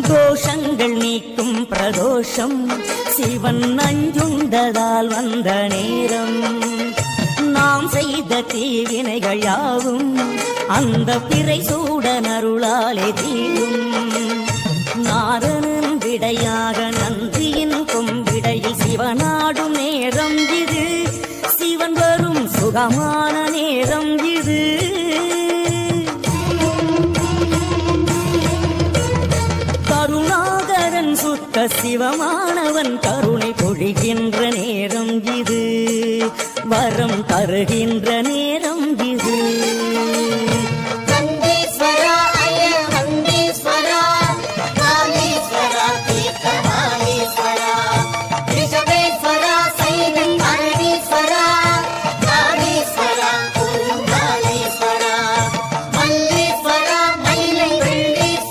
தோஷங்கள் நீக்கும் பிரதோஷம் சிவன் நஞ்சுண்டதால் வந்த நேரம். நாம் செய்த தீவினைகள் யாவும் அந்த பிறை சூடன் அருளாலே தீரும். நாதனின் விடையாக நன்றியின் கொம்பிடையில் சிவனாடும் நேரம் இது. சிவன் வரும் சுகமான நேரம் இது. கருணாகரன் சுத்த சிவமானவன் கருணை பொழிகின்ற நேரம் இது. வரம் தருகின்ற நேரம் இது.